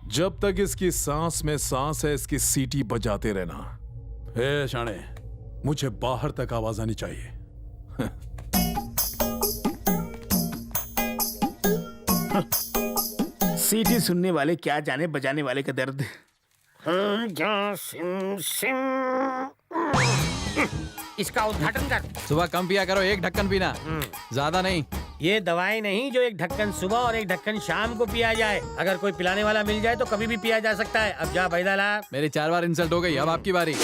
जब तक इसकी सांस में सांस है इसकी सीटी बजाते रहना। ए शाणे, मुझे बाहर तक आवाज आनी चाहिए। सीटी सुनने वाले क्या जाने बजाने वाले का दर्द। इसका उद्घाटन कर। सुबह कम पिया करो, एक ढक्कन पीना, ज्यादा नहीं। ये दवाई नहीं जो एक ढक्कन सुबह और एक ढक्कन शाम को पिया जाए। अगर कोई पिलाने वाला मिल जाए तो कभी भी पिया जा सकता है। अब जा भैदाला। मेरी 4 बार इंसल्ट हो गई, अब आपकी बारी।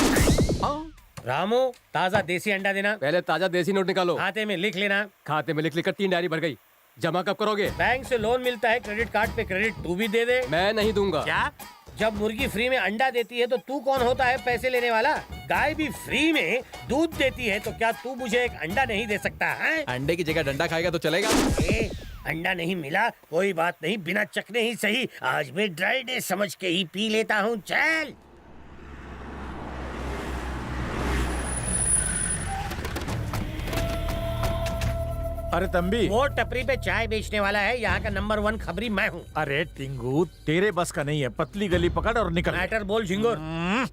रामू, ताजा देसी अंडा देना। पहले ताजा देसी नोट निकालो। खाते में लिख लेना। खाते में लिख लिखकर 3 डायरी भर गई। जमा कब करोगे? बैंक से लोन मिलता है, क्रेडिट कार्ड पे क्रेडिट तू भी दे दे। मैं नहीं दूंगा। क्या? जब मुर्गी फ्री में अंडा देती है तो तू कौन होता है पैसे लेने वाला? गाय भी फ्री में दूध देती है तो क्या तू मुझे एक अंडा नहीं दे सकता है? अंडे की जगह डंडा खाएगा तो चलेगा? अंडा नहीं मिला कोई बात नहीं, बिना चखने ही सही। आज मैं ड्राई डे समझ के ही पी लेता हूँ। चल। अरे तंबी, वो टपरी पे चाय बेचने वाला है, यहाँ का नंबर 1 खबरी मैं हूँ। अरे टिंगू, तेरे बस का नहीं है। पतली गली पकड़ और निकल। मैटर बोल झिंगुर।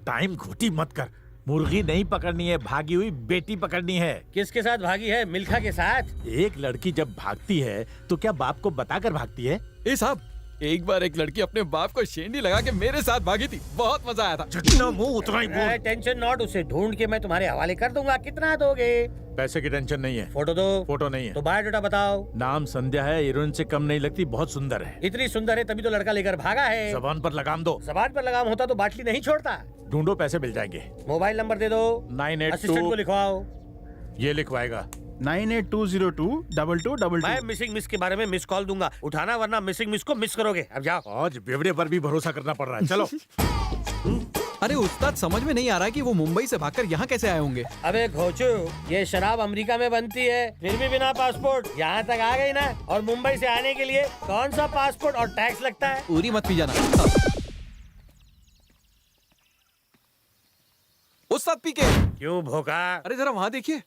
टाइम घोटी मत कर। मुर्गी नहीं पकड़नी है, भागी हुई बेटी पकड़नी है। किसके साथ भागी है? मिल्खा के साथ। एक लड़की जब भागती है तो क्या बाप को बताकर भागती है? ए साहब, एक बार एक लड़की अपने बाप को शेंडी लगा के मेरे साथ भागी थी, बहुत मजा आया था। जितना मुंह उतना ही बोल। टेंशन नॉट, उसे ढूंढ के मैं तुम्हारे हवाले कर दूंगा। कितना दोगे? पैसे की टेंशन नहीं है। फोटो दो। फोटो नहीं है तो बायोडाटा बताओ। नाम संध्या है, हीरोइन से कम नहीं लगती, बहुत सुंदर है। इतनी सुंदर है तभी तो लड़का लेकर भागा है। जबान पर लगाम दो। जबान पर लगाम होता तो बाटली नहीं छोड़ता। ढूंढो, पैसे मिल जाएंगे। मोबाइल नंबर दे दो। 982 असिस्टेंट को लिखवाओ। ये लिखवाएगा। 98202222। मैं मिसिंग मिस के बारे में मिस कॉल दूंगा, उठाना वरना मिसिंग मिस को मिस करोगे। अब जाओ। आज बेवड़े पर भी भरोसा करना पड़ रहा है। चलो। अरे उस्ताद, समझ में नहीं आ रहा कि वो मुंबई से भागकर यहाँ कैसे आए होंगे। अबे घोचू, ये शराब अमेरिका में बनती है, फिर भी बिना पासपोर्ट यहाँ तक आ गई ना। और मुंबई से आने के लिए कौन सा पासपोर्ट और टैक्स लगता है? पूरी मत पी जाना। उस्ताद पी के। क्यों भोका? अरे जरा वहाँ देखिए।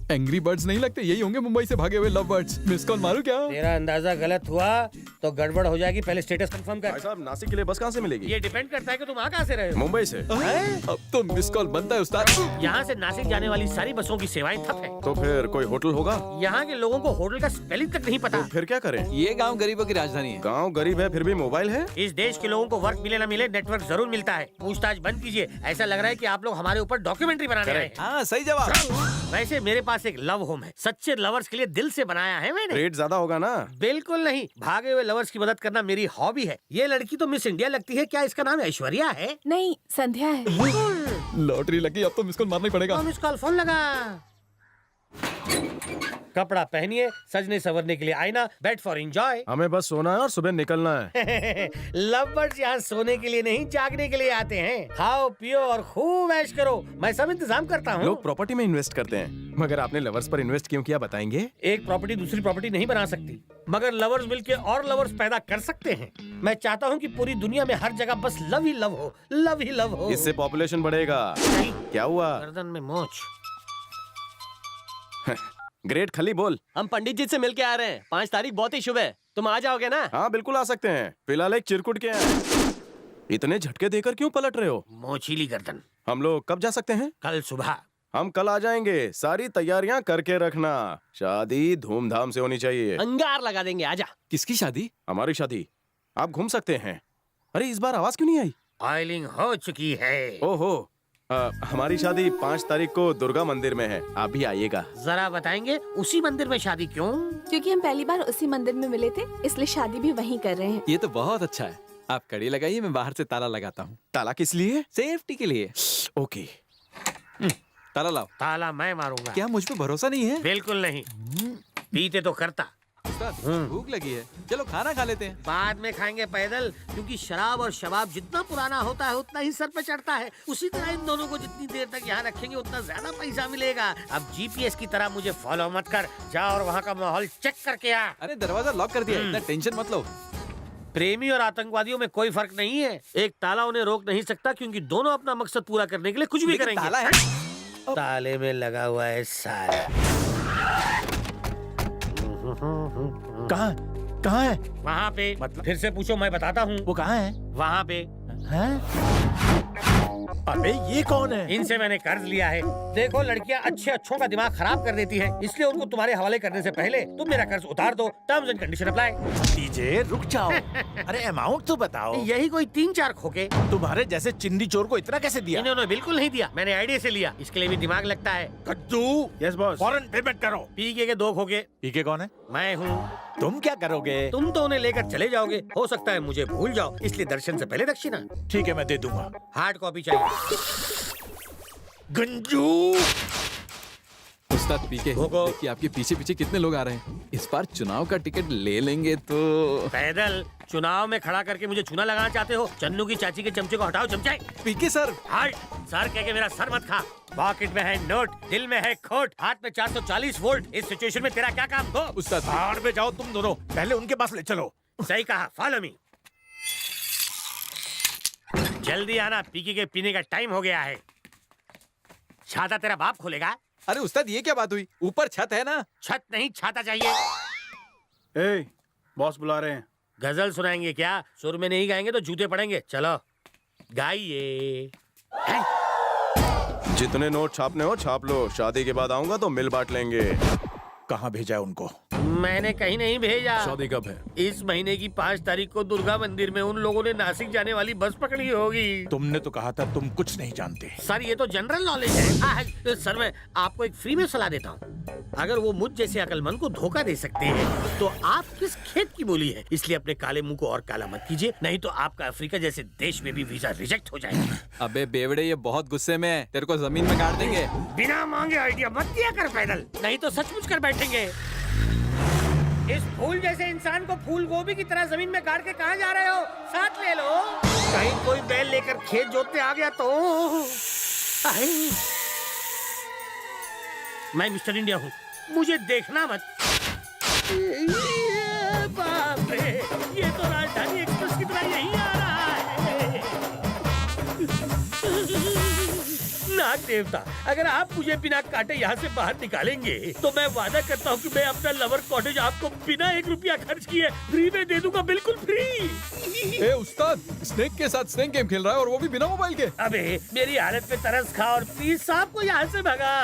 एंग्री बर्ड्स नहीं लगते, यही होंगे मुंबई से भागे हुए लव बर्ड्स। मिस कॉल मारूं क्या? तेरा अंदाजा गलत हुआ तो गड़बड़ हो जाएगी। पहले स्टेटस कंफर्म कर। भाई साहब, नासिक के लिए बस कहाँ से मिलेगी? ये डिपेंड करता है कि तुम वहाँ कहाँ से रहे हो। मुंबई से। अब तो मिस कॉल बनता है उस्ताद। यहाँ से नासिक जाने वाली सारी बसों की सेवाएं ठप है। तो फिर कोई होटल होगा? यहाँ के लोगों को होटल का स्पेलिंग तक नहीं पता। तो फिर क्या करें? ये गांव गरीबों की राजधानी है। गांव गरीब है फिर भी मोबाइल है। इस देश के लोगों को वर्क मिले ना मिले, नेटवर्क जरूर मिलता है। पूछताछ बंद कीजिए। ऐसा लग रहा है कि आप लोग हमारे ऊपर डॉक्यूमेंट्री बनाने आए हैं। हाँ, सही जवाब। वैसे मेरे पास एक लव होम है, सच्चे लवर्स के लिए दिल से बनाया है मैंने। रेट ज्यादा होगा ना? बिल्कुल नहीं, भागे हुए लवर्स की मदद करना मेरी हॉबी है। ये लड़की तो मिस इंडिया लगती है। क्या इसका नाम ऐश्वर्या है? नहीं, संध्या है। लॉटरी लगी, अब तो मिस कॉल मारना ही पड़ेगा। तो मिस कॉल फोन लगा। कपड़ा पहनिए, सजने संवरने के लिए आईना, बेड फॉर एंजॉय। हमें बस सोना है और सुबह निकलना है। लव बर्ड्स यहाँ सोने के लिए नहीं, जागने के लिए आते हैं। खाओ पियो और खूब ऐश करो, मैं सब इंतजाम करता हूँ। लोग प्रॉपर्टी में इन्वेस्ट करते हैं, मगर आपने लवर्स पर इन्वेस्ट क्यों किया बताएंगे? एक प्रॉपर्टी दूसरी प्रॉपर्टी नहीं बना सकती, मगर लवर्स मिलके और लवर्स पैदा कर सकते हैं। मैं चाहता हूँ कि पूरी दुनिया में हर जगह बस लव ही लव हो, लव ही लव हो। इससे पॉपुलेशन बढ़ेगा। क्या हुआ? गर्दन में मोच। ग्रेट खली बोल। हम पंडित जी से मिल के आ रहे हैं। 5 तारीख बहुत ही शुभ है, तुम आ जाओगे ना? हाँ बिल्कुल आ सकते हैं। फिलहाल एक चिरकुट के हैं। इतने झटके देकर क्यों पलट रहे हो? मोचीली गर्दन। हम लोग कब जा सकते हैं? कल सुबह। हम कल आ जाएंगे, सारी तैयारियां करके रखना। शादी धूमधाम से होनी चाहिए। अंगार लगा देंगे, आजा। किसकी शादी? हमारी शादी। आप घूम सकते हैं। अरे इस बार आवाज क्यों नहीं आई? ऑयलिंग हो चुकी है। ओहो, हमारी शादी 5 तारीख को दुर्गा मंदिर में है, आप भी आइएगा। जरा बताएंगे उसी मंदिर में शादी क्यों? क्योंकि हम पहली बार उसी मंदिर में मिले थे, इसलिए शादी भी वहीं कर रहे हैं। ये तो बहुत अच्छा है। आप कड़ी लगाइए, मैं बाहर से ताला लगाता हूँ। ताला किस लिए? सेफ्टी के लिए। ओके। ताला लाओ। ताला मैं मारूंगा। क्या मुझ पे भरोसा नहीं है? बिल्कुल नहीं। पीते तो करता। भूख लगी है, चलो खाना खा लेते हैं। बाद में खाएंगे पैदल, क्योंकि शराब और शबाब जितना पुराना होता है उतना ही सर पे चढ़ता है। उसी तरह इन दोनों को जितनी देर तक यहाँ रखेंगे उतना ज्यादा पैसा मिलेगा। अब जीपीएस की तरह मुझे फॉलो मत कर, जा और वहाँ का माहौल चेक करके आ। अरे दरवाजा लॉक कर दिया, इतना टेंशन मत लो। प्रेमी और आतंकवादियों में कोई फर्क नहीं है। एक ताला उन्हें रोक नहीं सकता, क्योंकि दोनों अपना मकसद पूरा करने के लिए कुछ भी करेंगे। ताला है। ताले में लगा हुआ है साला। कहाँ कहाँ है? वहाँ पे। मतलब? फिर से पूछो, मैं बताता हूँ। वो कहाँ है? वहाँ पे। हैं? अबे ये कौन है? इनसे मैंने कर्ज लिया है। देखो, लड़कियाँ अच्छों का दिमाग खराब कर देती हैं, इसलिए उनको तुम्हारे हवाले करने से पहले तुम मेरा कर्ज उतार दो। Terms and condition apply. DJ रुक जाओ। अरे अमाउंट तो बताओ। यही कोई 3-4 खोके। तुम्हारे जैसे चिंदी चोर को इतना कैसे दिया? इन्होंने बिल्कुल नहीं दिया, मैंने आईडिया से लिया। इसके लिए भी दिमाग लगता है। कद्दू। Yes boss. फौरन पेमेंट करो। पीके के 2 खोके। पीके कौन है? मैं हूँ। तुम क्या करोगे? तुम तो उन्हें लेकर चले जाओगे, हो सकता है मुझे भूल जाओ, इसलिए दर्शन से पहले दक्षिणा। ठीक है, मैं दे दूंगा। हार्ड कॉपी चाहिए। गंजू। उस्ताद पीके, भोगो। देखिए आपके पीछे पीछे कितने लोग आ रहे हैं। इस बार चुनाव का टिकट ले लेंगे तो। पैदल चुनाव में खड़ा करके मुझे चूना लगाना चाहते हो? चन्नू की चाची के चमचे को हटाओ चमचाए। पीके सर, हार्ट सर कह के मेरा सर मत खा। पॉकेट में है नोट, दिल में है खोट, हाथ में 440 वोल्ट। इस सिचुएशन में तेरा क्या काम? गो। उस्ताद बाहर में जाओ तुम दोनों, पहले उनके पास ले चलो। सही कहा, फॉलो मी। जल्दी आना, पीके के पीने का टाइम हो गया है। छाता तेरा बाप खोलेगा। अरे उस्ताद ये क्या बात हुई? ऊपर छत है ना। छत नहीं, छाता चाहिए। ए, बॉस बुला रहे हैं। गजल सुनाएंगे क्या? सुर में नहीं गाएंगे तो जूते पड़ेंगे। चलो गाइए। जितने नोट छापने हो छाप लो, शादी के बाद आऊंगा तो मिल बांट लेंगे। कहाँ भेजा है उनको? मैंने कहीं नहीं भेजा। शादी कब है? इस महीने की 5 तारीख को दुर्गा मंदिर में उन लोगों ने नासिक जाने वाली बस पकड़ी होगी। तुमने तो कहा था तुम कुछ नहीं जानते। सर ये तो जनरल नॉलेज है। सर मैं आपको एक फ्री में सलाह देता हूँ। अगर वो मुझ जैसे अकलमंद को धोखा दे सकते हैं तो आप किस खेत की बोली है? इसलिए अपने काले मुंह को और काला मत कीजिए, नहीं तो आपका अफ्रीका जैसे देश में भी वीजा रिजेक्ट हो जाएगा। अबे बेवड़े, ये बहुत गुस्से में है, तेरे को जमीन में गाड़ देंगे। बिना मांगे आइडिया मत दिया कर पैदल, नहीं तो सचमुच कर बैठेंगे। इस फूल जैसे इंसान को फूल गोभी की तरह जमीन में गाड़ के कहाँ जा रहे हो? साथ ले लो। कहीं कोई बैल लेकर खेत जोतने आ गया तो। मैं मिस्टर इंडिया हूँ, मुझे देखना मत। बाप रे, ये तो राजधानी एक्सप्रेस की तरह यही आ रहा है। नाग देवता, अगर आप मुझे बिना काटे यहाँ से बाहर निकालेंगे तो मैं वादा करता हूँ कि मैं अपना लवर कॉटेज आपको बिना 1 रुपया खर्च किए फ्री में दे दूंगा, बिल्कुल फ्री। ए उस्ताद, स्नेक के साथ स्नेक गेम खेल रहा है और वो भी बिना मोबाइल के। अबे मेरी हालत पे तरस खा और प्लीज साहब को यहाँ से भगा।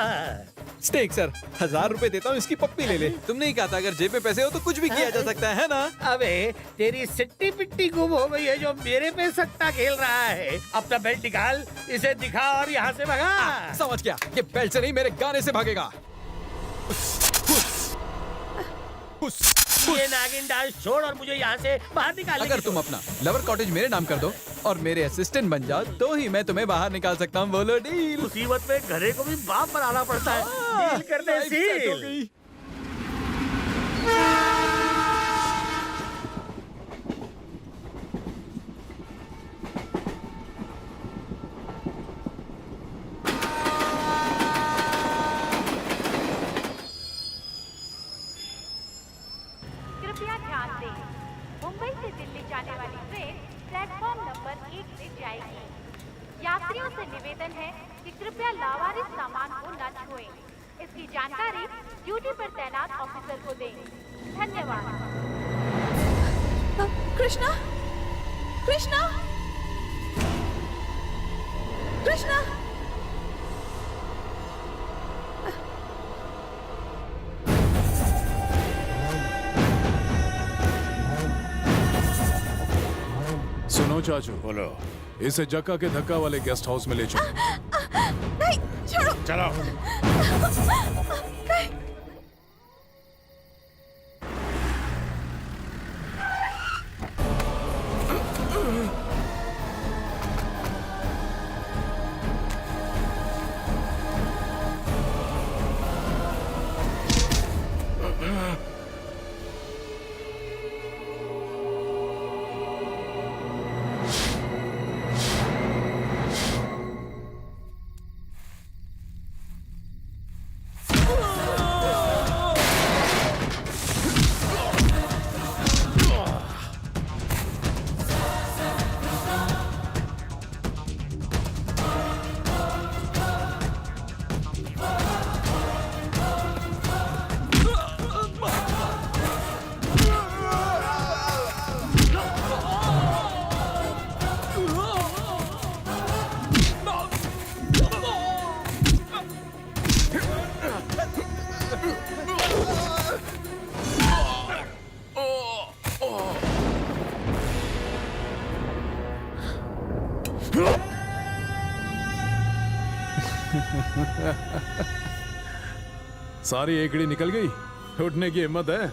स्नेक सर, 1000 रुपए देता हूँ, इसकी पप्पी ले ले। तुमने ही कहा था अगर जेब में पैसे हो तो कुछ भी किया जा सकता है ना? अबे तेरी सिट्टी पिट्टी गुम हो गई है जो मेरे पे सट्टा खेल रहा है। अपना बेल्ट निकाल, इसे दिखा और यहाँ से भगा। समझ गया, ये बेल्ट से नहीं मेरे गाने से भागेगा। ये नागिन डांस छोड़ और मुझे यहाँ से बाहर निकाल। अगर तुम अपना लवर कॉटेज मेरे नाम कर दो और मेरे असिस्टेंट बन जाओ तो ही मैं तुम्हें बाहर निकाल सकता हूँ। बोलो डील। मुसीबत में घरे को भी बाप बनाना पड़ता है। डील करने लाइफ सेट हो से गई। कृपया ध्यान दें, मुंबई से दिल्ली जाने वाली ट्रेन प्लेटफॉर्म नंबर 1 से जाएगी। यात्रियों से निवेदन है कि कृपया लावारिस सामान को न छुएं। इसकी जानकारी ड्यूटी पर तैनात ऑफिसर को दें। धन्यवाद। कृष्णा, कृष्णा, कृष्णा। सुनो चाचू, बोलो। इसे जक्का के धक्का वाले गेस्ट हाउस में ले चलो। नहीं, छोड़ो। चलो। नहीं। सारी एकड़ी निकल गई, उठने की हिम्मत है?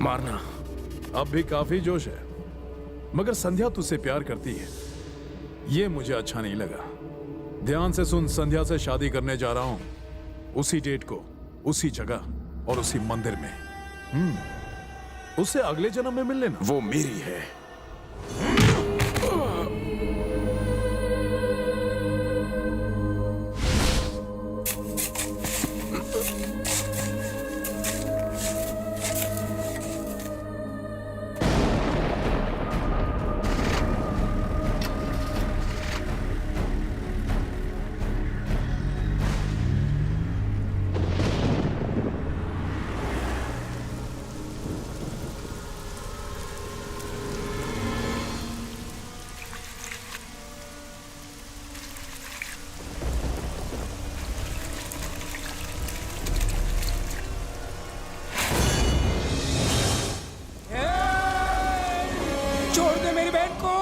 मारना। अब भी काफी जोश है, मगर संध्या तुझसे प्यार करती है, ये मुझे अच्छा नहीं लगा। ध्यान से सुन, संध्या से शादी करने जा रहा हूं, उसी डेट को, उसी जगह और उसी मंदिर में। उससे अगले जन्म में मिल लेना। वो मेरी है। छोड़ दे मेरी बहन को,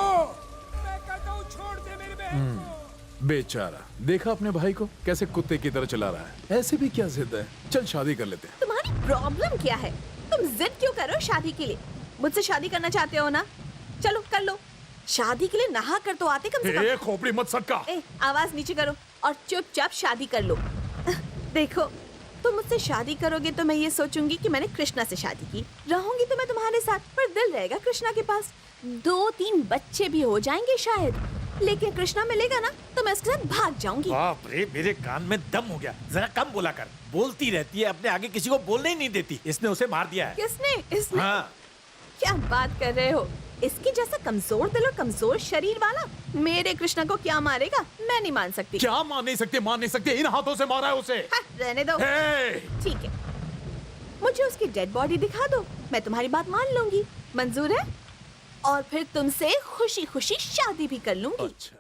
मैं कहता हूँ छोड़ दे मेरी बहन को। बेचारा, देखा अपने भाई को कैसे कुत्ते की तरह चला रहा है। ऐसे भी क्या जिद है, चल शादी कर लेते हैं। तुम्हारी प्रॉब्लम क्या है? तुम जिद क्यों कर रहे हो शादी के लिए? मुझसे शादी करना चाहते हो ना? चलो कर लो। शादी के लिए नहा कर तो आते कम से कम। खोपड़ी मत सटका। आवाज नीचे करो और चुपचाप शादी कर लो। देखो, तुम मुझसे शादी करोगे तो मैं ये सोचूंगी कि मैंने कृष्णा से शादी की। रहूंगी तो मैं तुम्हारे साथ, पर दिल रहेगा कृष्णा के पास। 2-3 बच्चे भी हो जाएंगे शायद, लेकिन कृष्णा मिलेगा ना तो मैं उसके साथ भाग जाऊंगी। बाप रे, मेरे कान में दम हो गया। जरा कम बोला कर, बोलती रहती है, अपने आगे किसी को बोलने ही नहीं देती। इसने उसे मार दिया है। किसने? इसने? हाँ। क्या बात कर रहे हो? इसके जैसा कमजोर दिल और कमजोर शरीर वाला मेरे कृष्णा को क्या मारेगा? मैं नहीं मान सकती। क्या मान नहीं सकते? इन हाथों से मारा है उसे। हाँ, रहने दो। ठीक है, मुझे उसकी डेड बॉडी दिखा दो, मैं तुम्हारी बात मान लूंगी। मंजूर है? और फिर तुमसे खुशी खुशी शादी भी कर लूंगी। अच्छा।